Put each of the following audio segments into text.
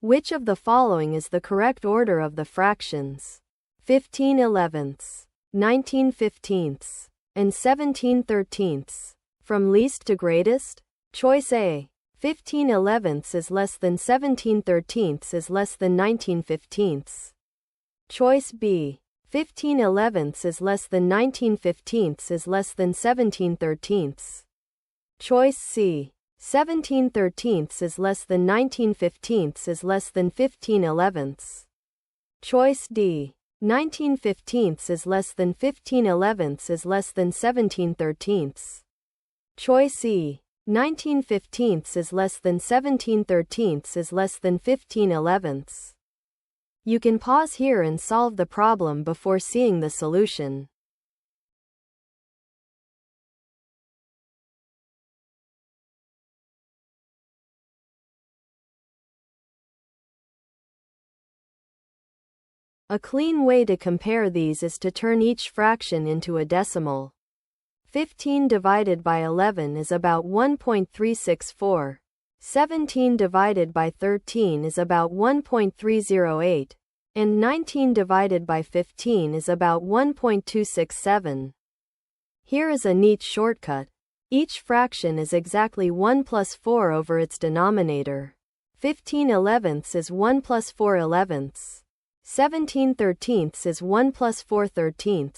Which of the following is the correct order of the fractions? 15/11, 19/15, and 17/13. From least to greatest? Choice A. 15/11 is less than 17/13 is less than 19/15. Choice B. 15/11 is less than 19/15 is less than 17/13. Choice C. 17/13 is less than 19/15 is less than 15/11. Choice D. 19/15 is less than 15/11 is less than 17/13. Choice E. 19/15 is less than 17/13 is less than 15/11. You can pause here and solve the problem before seeing the solution. A clean way to compare these is to turn each fraction into a decimal. 15 divided by 11 is about 1.364. 17 divided by 13 is about 1.308. And 19 divided by 15 is about 1.267. Here is a neat shortcut. Each fraction is exactly 1 plus 4 over its denominator. 15/11 is 1 plus 4/11. 17/13 is 1 plus 4/13.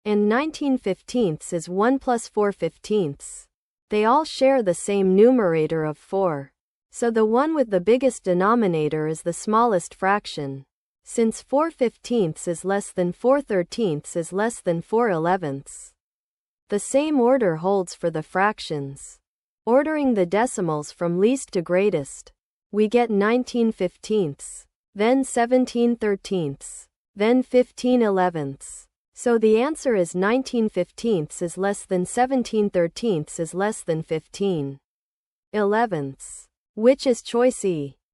And 19/15 is 1 plus 4/15. They all share the same numerator of 4. So the one with the biggest denominator is the smallest fraction. Since 4/15 is less than 4/13 is less than 4/11. The same order holds for the fractions. Ordering the decimals from least to greatest, we get 19/15, then 17/13, then 15/11. So the answer is 19/15 is less than 17/13 is less than 15/11. Which is choice E?